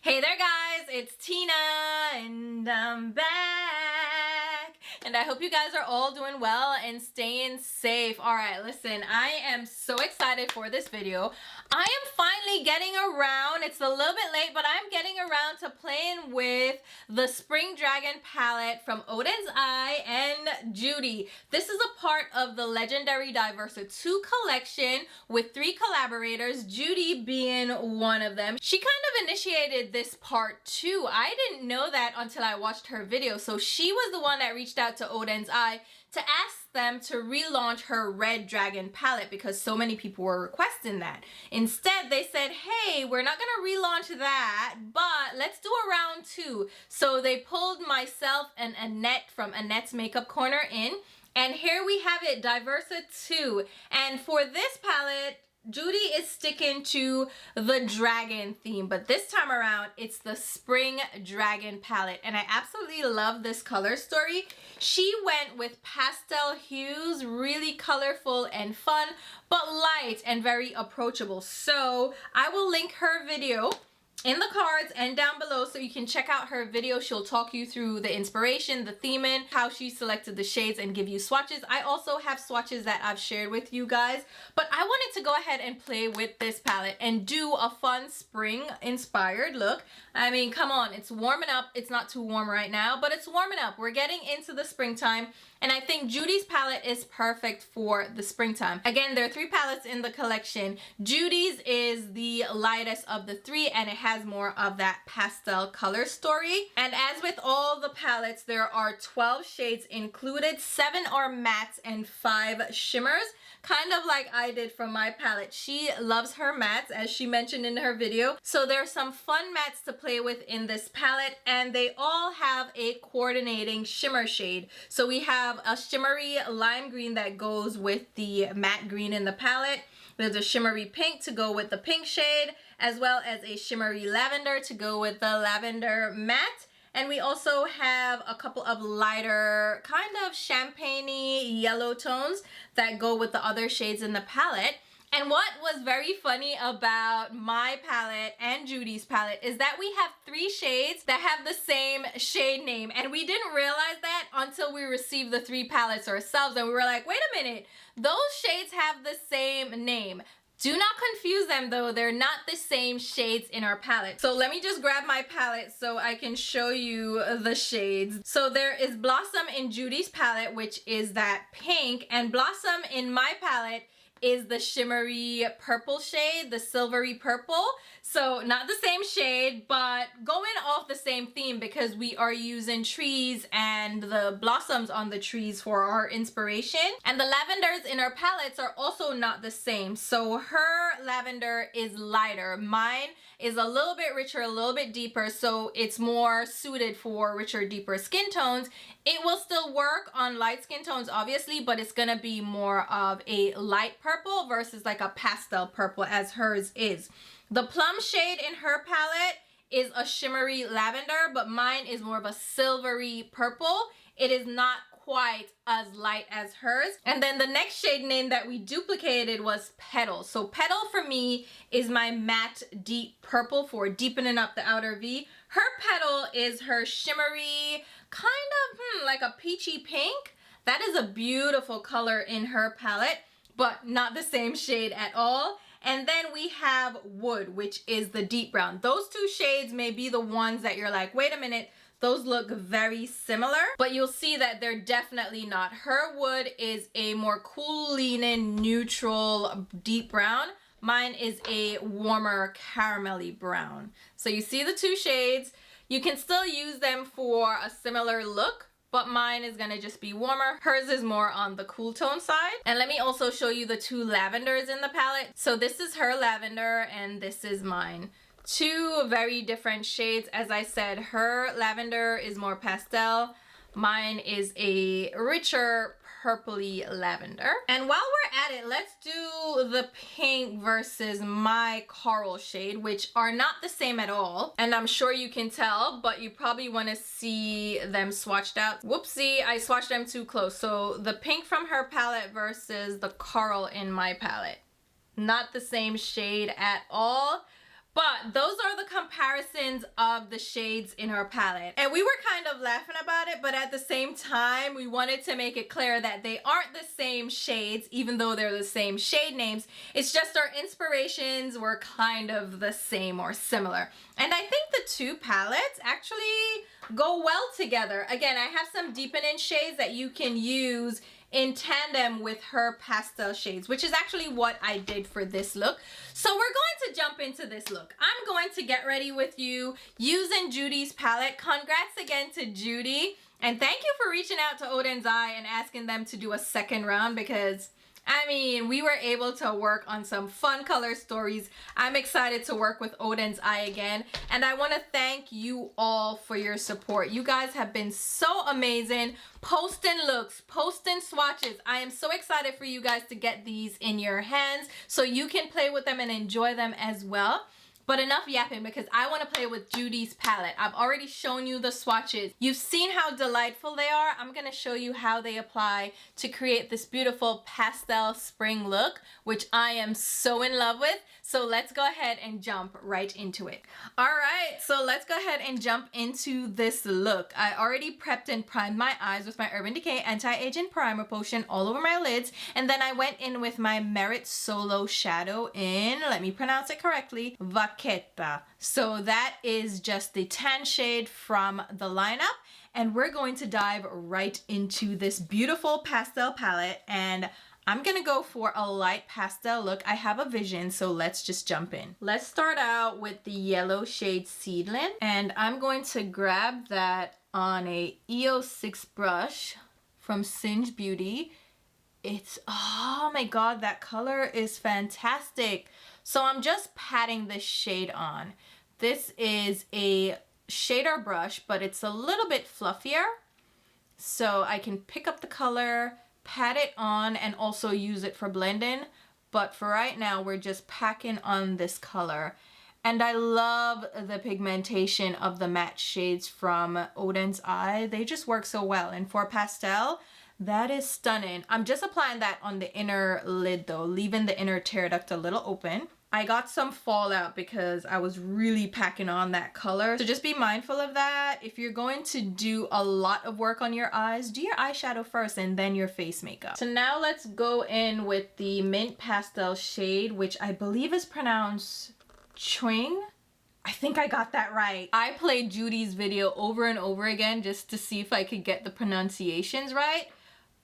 Hey there guys, it's Tina and I'm back. And I hope you guys are all doing well and staying safe. Alright, listen, I am so excited for this video. I am finally getting around, it's a little bit late, but I'm getting around to playing with the Spring Dragon palette from Oden's Eye and Judy. This is a part of the legendary Diversa 2 collection with 3 collaborators, Judy being one of them. She kind of initiated this part too. I didn't know that until I watched her video. So she was the one that reached out to Oden's Eye to ask them to relaunch her Red Dragon palette because so many people were requesting that. Instead, they said, hey, we're not gonna relaunch that, but let's do a round 2. So they pulled myself and Annette from Annette's Makeup Corner in, and here we have it, Diversa 2. And for this palette, Judy is sticking to the dragon theme, but this time around it's the Spring Dragon palette, and I absolutely love this color story. She went with pastel hues, really colorful and fun, but light and very approachable. So I will link her video in the cards and down below so you can check out her video. She'll talk you through the inspiration, the theming, how she selected the shades, and give you swatches. I also have swatches that I've shared with you guys, but I wanted to go ahead and play with this palette and do a fun spring inspired look. I mean, come on, it's warming up. It's not too warm right now, but it's warming up. We're getting into the springtime, and I think Judy's palette is perfect for the springtime. Again, there are 3 palettes in the collection. Judy's is the lightest of the 3, and it has more of that pastel color story. And as with all the palettes, there are 12 shades included. 7 are mattes and 5 shimmers, kind of like I did from my palette. She loves her mattes, as she mentioned in her video. So there are some fun mattes to play with in this palette, and they all have a coordinating shimmer shade. So we have a shimmery lime green that goes with the matte green in the palette. There's a shimmery pink to go with the pink shade, as well as a shimmery lavender to go with the lavender matte. And we also have a couple of lighter, kind of champagne-y yellow tones that go with the other shades in the palette. And what was very funny about my palette and Judy's palette is that we have 3 shades that have the same shade name. And we didn't realize that until we received the 3 palettes ourselves. And we were like, wait a minute, those shades have the same name. Do not confuse them though, they're not the same shades in our palette. So let me just grab my palette so I can show you the shades. So there is Blossom in Judy's palette, which is that pink, and Blossom in my palette is the shimmery purple shade, the silvery purple. So not the same shade, but going off the same theme because we are using trees and the blossoms on the trees for our inspiration. And the lavenders in our palettes are also not the same. So her lavender is lighter. Mine is a little bit richer, a little bit deeper, so it's more suited for richer, deeper skin tones. It will still work on light skin tones, obviously, but it's gonna be more of a light purple versus like a pastel purple as hers is. The plum shade in her palette is a shimmery lavender, but mine is more of a silvery purple. It is not quite as light as hers. And then the next shade name that we duplicated was Petal. So Petal for me is my matte deep purple for deepening up the outer V. Her Petal is her shimmery, kind of like a peachy pink. That is a beautiful color in her palette, but not the same shade at all. And then we have Wood, which is the deep brown. Those 2 shades may be the ones that you're like, wait a minute, those look very similar, but you'll see that they're definitely not. Her Wood is a more cool leaning neutral deep brown. Mine is a warmer caramelly brown. So you see the 2 shades. You can still use them for a similar look, but mine is gonna just be warmer. Hers is more on the cool tone side. And let me also show you the 2 lavenders in the palette. So this is her lavender and this is mine. 2 very different shades. As I said, her lavender is more pastel. Mine is a richer purpley lavender. And while we're at it, let's do the pink versus my coral shade, which are not the same at all. And I'm sure you can tell, but you probably want to see them swatched out. Whoopsie, I swatched them too close. So the pink from her palette versus the coral in my palette. Not the same shade at all. But those are the comparisons of the shades in her palette. And we were kind of laughing about it, but at the same time, we wanted to make it clear that they aren't the same shades, even though they're the same shade names. It's just our inspirations were kind of the same or similar. And I think the two palettes actually go well together. Again, I have some deepening shades that you can use in tandem with her pastel shades, which is actually what I did for this look. So we're going to jump into this look. I'm going to get ready with you using Judy's palette. Congrats again to Judy. And thank you for reaching out to Oden's Eye and asking them to do a second round, because I mean, we were able to work on some fun color stories. I'm excited to work with Oden's Eye again. And I want to thank you all for your support. You guys have been so amazing. Posting looks, posting swatches. I am so excited for you guys to get these in your hands so you can play with them and enjoy them as well. But enough yapping, because I want to play with Judy's palette. I've already shown you the swatches. You've seen how delightful they are. I'm going to show you how they apply to create this beautiful pastel spring look, which I am so in love with. So let's go ahead and jump right into it. All right, so let's go ahead and jump into this look. I already prepped and primed my eyes with my Urban Decay Anti-Aging Primer Potion all over my lids. And then I went in with my Merit Solo Shadow in, let me pronounce it correctly, Vaqueta. So that is just the tan shade from the lineup. And we're going to dive right into this beautiful pastel palette. And I'm gonna go for a light pastel look. I have a vision, so let's just jump in. Let's start out with the yellow shade Seedling. And I'm going to grab that on a EO6 brush from Singe Beauty. It's, oh my God, that color is fantastic. So I'm just patting this shade on. This is a shader brush, but it's a little bit fluffier. So I can pick up the color, pat it on, and also use it for blending. But for right now, we're just packing on this color. And I love the pigmentation of the matte shades from Oden's Eye. They just work so well. And for pastel, that is stunning. I'm just applying that on the inner lid though, leaving the inner tear duct a little open. I got some fallout because I was really packing on that color. So just be mindful of that. If you're going to do a lot of work on your eyes, do your eyeshadow first and then your face makeup. So now let's go in with the Mint Pastel shade, which I believe is pronounced Chewing. I think I got that right. I played Judy's video over and over again just to see if I could get the pronunciations right.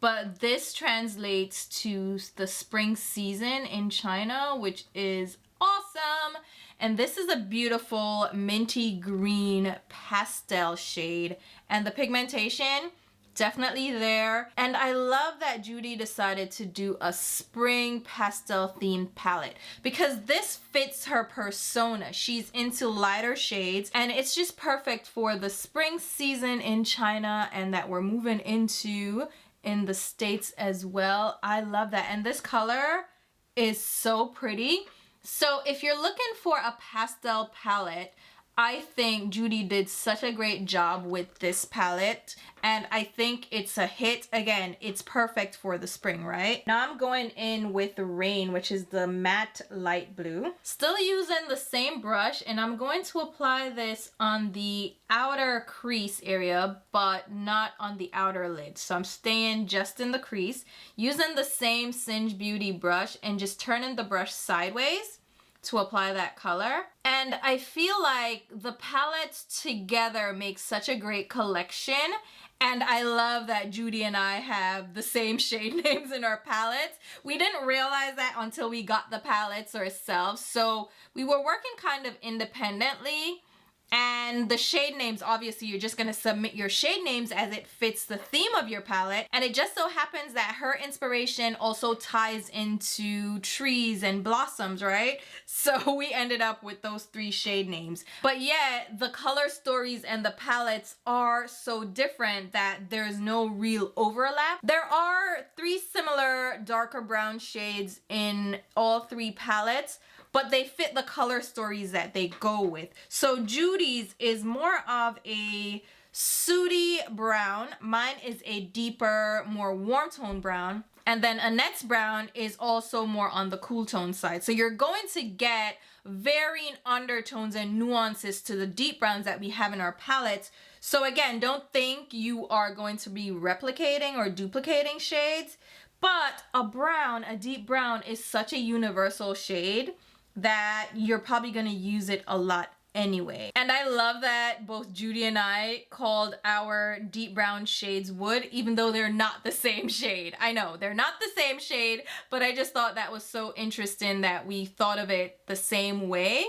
But this translates to the spring season in China, which is awesome. And this is a beautiful minty green pastel shade. And the pigmentation, definitely there. And I love that Judy decided to do a spring pastel themed palette because this fits her persona. She's into lighter shades and it's just perfect for the spring season in China and that we're moving into in the States as well. I love that. And this color is so pretty. So if you're looking for a pastel palette, I think Judy did such a great job with this palette and I think it's a hit. Again, it's perfect for the spring, right? Now I'm going in with Rain, which is the matte light blue. Still using the same brush and I'm going to apply this on the outer crease area, but not on the outer lid. So I'm staying just in the crease, using the same Singe Beauty brush and just turning the brush sideways to apply that color. And I feel like the palettes together make such a great collection. And I love that Judy and I have the same shade names in our palettes. We didn't realize that until we got the palettes ourselves. So we were working kind of independently. And the shade names, obviously, you're just going to submit your shade names as it fits the theme of your palette. And it just so happens that her inspiration also ties into trees and blossoms, right? So we ended up with those 3 shade names. But yet, the color stories and the palettes are so different that there's no real overlap. There are 3 similar darker brown shades in all 3 palettes, but they fit the color stories that they go with. So Judy's is more of a sooty brown. Mine is a deeper, more warm tone brown. And then Annette's brown is also more on the cool tone side. So you're going to get varying undertones and nuances to the deep browns that we have in our palettes. So again, don't think you are going to be replicating or duplicating shades, but a deep brown is such a universal shade that you're probably going to use it a lot anyway. And I love that both Judy and I called our deep brown shades wood, even though they're not the same shade. I know they're not the same shade, but I just thought that was so interesting that we thought of it the same way.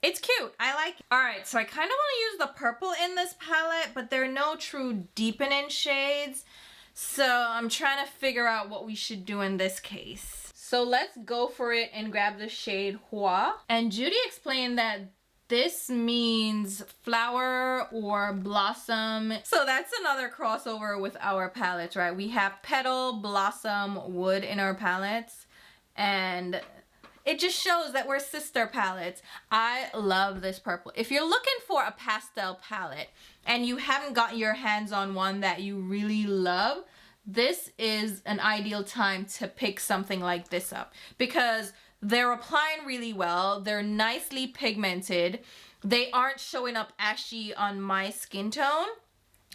It's cute. I like it. All right, so I kind of want to use the purple in this palette, but there are no true deepening shades. So I'm trying to figure out what we should do in this case. So let's go for it and grab the shade Hua. And Judy explained that this means flower or blossom. So that's another crossover with our palettes, right? We have petal, blossom, wood in our palettes. And it just shows that we're sister palettes. I love this purple. If you're looking for a pastel palette and you haven't got your hands on one that you really love, this is an ideal time to pick something like this up because they're applying really well. They're nicely pigmented. They aren't showing up ashy on my skin tone.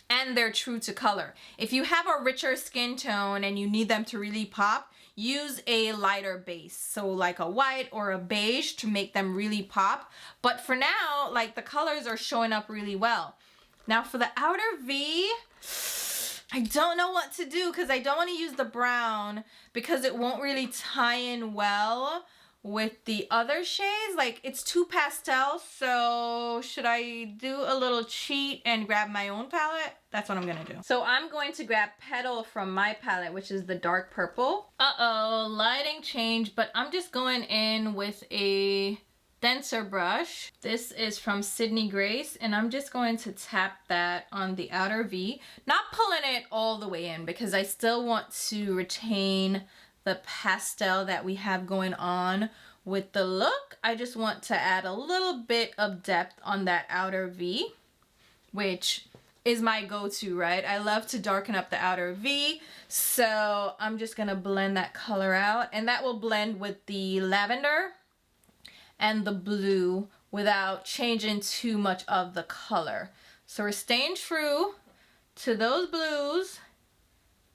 And they're true to color. If you have a richer skin tone and you need them to really pop, use a lighter base. So like a white or a beige to make them really pop. But for now, like the colors are showing up really well. Now for the outer V, I don't know what to do because I don't want to use the brown because it won't really tie in well with the other shades. Like it's too pastel, so should I do a little cheat and grab my own palette? That's what I'm gonna do. So I'm going to grab Petal from my palette, which is the dark purple. Uh-oh, lighting change, but I'm just going in with a denser brush. This is from Sydney Grace, and I'm just going to tap that on the outer V, not pulling it all the way in because I still want to retain the pastel that we have going on with the look. I just want to add a little bit of depth on that outer V, which is my go-to, right? I love to darken up the outer V, so I'm just gonna blend that color out, and that will blend with the lavender and the blue without changing too much of the color. So we're staying true to those blues,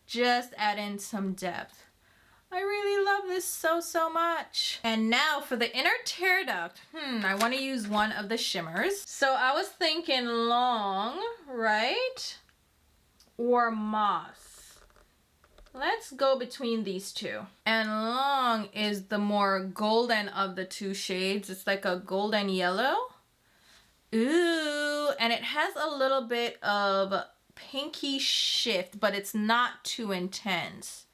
just add in some depth. I really love this so much. And now for the inner tear duct, I want to use one of the shimmers. So I was thinking long, right? Or moss. Let's go between these two. And long is the more golden of the two shades. It's like a golden yellow. Ooh, and it has a little bit of pinky shift, but it's not too intense.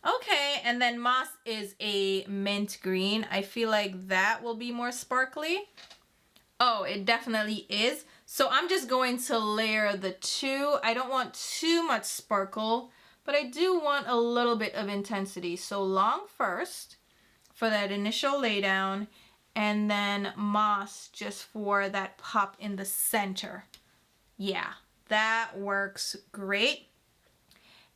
Okay, and then moss is a mint green. I feel like that will be more sparkly. Oh, it definitely is. So I'm just going to layer the two. I don't want too much sparkle, but I do want a little bit of intensity. So long first for that initial laydown, and then moss just for that pop in the center. Yeah, that works great.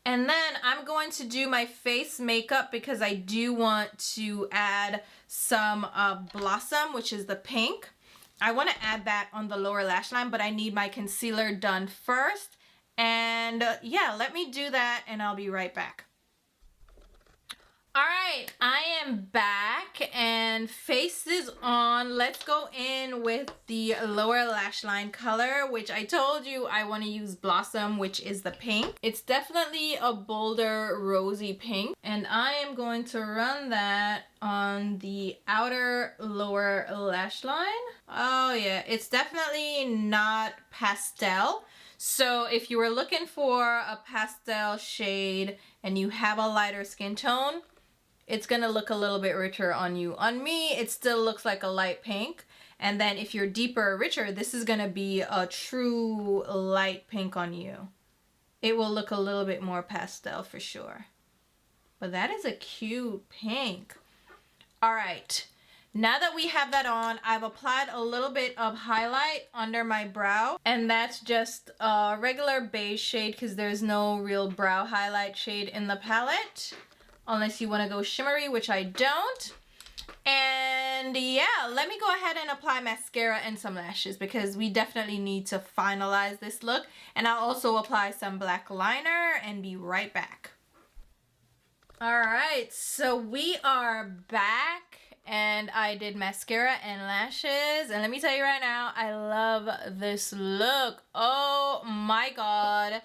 And then I'm going to do my face makeup because I do want to add some Blossom, which is the pink. I want to add that on the lower lash line, but I need my concealer done first. And yeah, let me do that and I'll be right back. All right, I am back and face is on. Let's go in with the lower lash line color, which I told you I want to use Blossom, which is the pink. It's definitely a bolder rosy pink, and I am going to run that on the outer lower lash line. Oh yeah, it's definitely not pastel. So if you were looking for a pastel shade and you have a lighter skin tone, it's gonna look a little bit richer on you. On me, it still looks like a light pink. And then if you're deeper or richer, this is gonna be a true light pink on you. It will look a little bit more pastel for sure. But that is a cute pink. All right, now that we have that on, I've applied a little bit of highlight under my brow. And that's just a regular beige shade because there's no real brow highlight shade in the palette. Unless you want to go shimmery, which I don't. And yeah, let me go ahead and apply mascara and some lashes because we definitely need to finalize this look. And I'll also apply some black liner and be right back. All right, so we are back and I did mascara and lashes. And let me tell you right now, I love this look. Oh my God.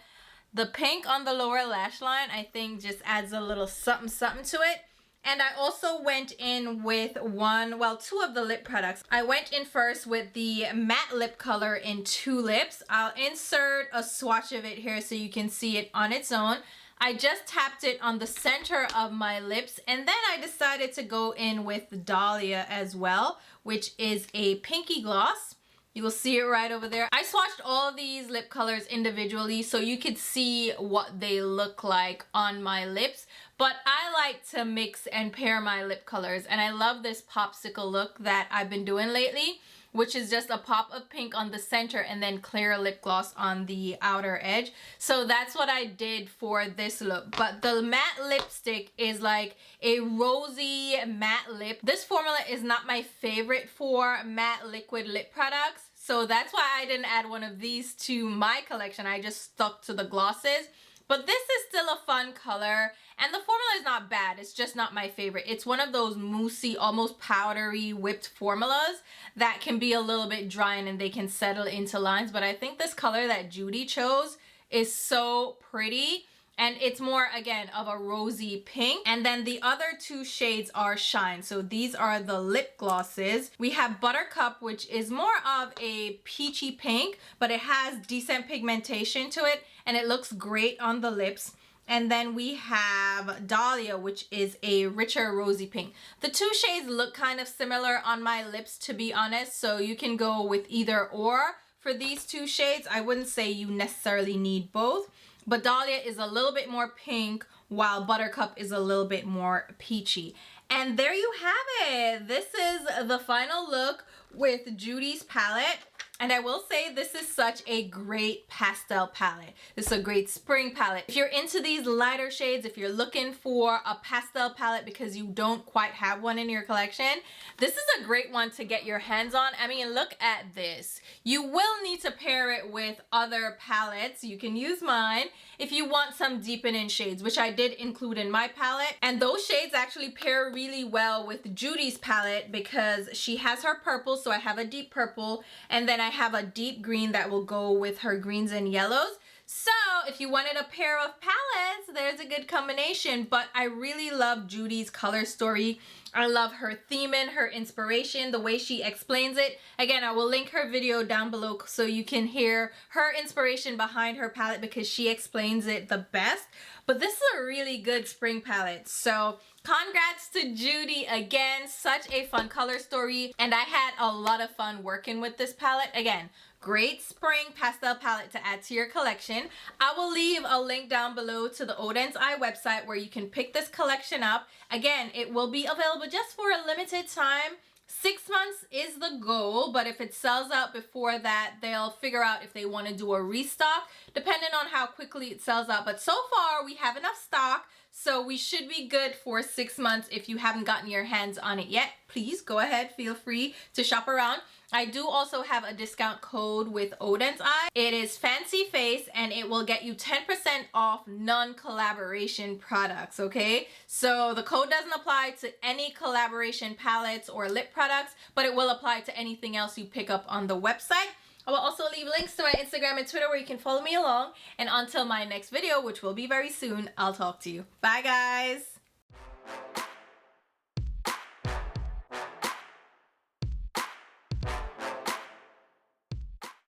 The pink on the lower lash line, I think just adds a little something something to it. And I also went in with two of the lip products. I went in first with the matte lip color in Tulips. I'll insert a swatch of it here so you can see it on its own. I just tapped it on the center of my lips, and then I decided to go in with Dahlia as well, which is a pinky gloss. You will see it right over there. I swatched all of these lip colors individually so you could see what they look like on my lips. But I like to mix and pair my lip colors, and I love this popsicle look that I've been doing lately, which is just a pop of pink on the center and then clear lip gloss on the outer edge. So that's what I did for this look. But the matte lipstick is like a rosy matte lip. This formula is not my favorite for matte liquid lip products. So that's why I didn't add one of these to my collection. I just stuck to the glosses. But this is still a fun color, and the formula is not bad. It's just not my favorite. It's one of those moussey, almost powdery whipped formulas that can be a little bit dry and they can settle into lines. But I think this color that Judy chose is so pretty. And it's more, again, of a rosy pink. And then the other two shades are Shine. So these are the lip glosses. We have Buttercup, which is more of a peachy pink, but it has decent pigmentation to it. And it looks great on the lips. And then we have Dahlia, which is a richer rosy pink. The two shades look kind of similar on my lips, to be honest. So you can go with either or for these two shades. I wouldn't say you necessarily need both. But Dahlia is a little bit more pink while Buttercup is a little bit more peachy. And there you have it. This is the final look with Judy's palette. And I will say this is such a great pastel palette. This is a great spring palette. If you're into these lighter shades, if you're looking for a pastel palette because you don't quite have one in your collection, this is a great one to get your hands on. I mean, look at this. You will need to pair it with other palettes. You can use mine if you want some deepening shades, which I did include in my palette. And those shades actually pair really well with Judy's palette because she has her purple, so I have a deep purple, and then I have a deep green that will go with her greens and yellows. So if you wanted a pair of palettes, there's a good combination. But I really love Judy's color story. I love her theming, her inspiration, the way she explains it. Again, I will link her video down below so you can hear her inspiration behind her palette because she explains it the best. But this is a really good spring palette. So congrats to Judy again. Such a fun color story. And I had a lot of fun working with this palette. Again, great spring pastel palette to add to your collection. I will leave a link down below to the Odens website where you can pick this collection up. Again, it will be available just for a limited time. 6 months is the goal, but if it sells out before that, they'll figure out if they want to do a restock, depending on how quickly it sells out. But so far, we have enough stock, so we should be good for 6 months. If you haven't gotten your hands on it yet, please go ahead, feel free to shop around. I do also have a discount code with Odens. It is Fancy Face, and it will get you 10% off non-collaboration products, okay? So the code doesn't apply to any collaboration palettes or lip products, but it will apply to anything else you pick up on the website. I will also leave links to my Instagram and Twitter where you can follow me along. And until my next video, which will be very soon, I'll talk to you. Bye, guys.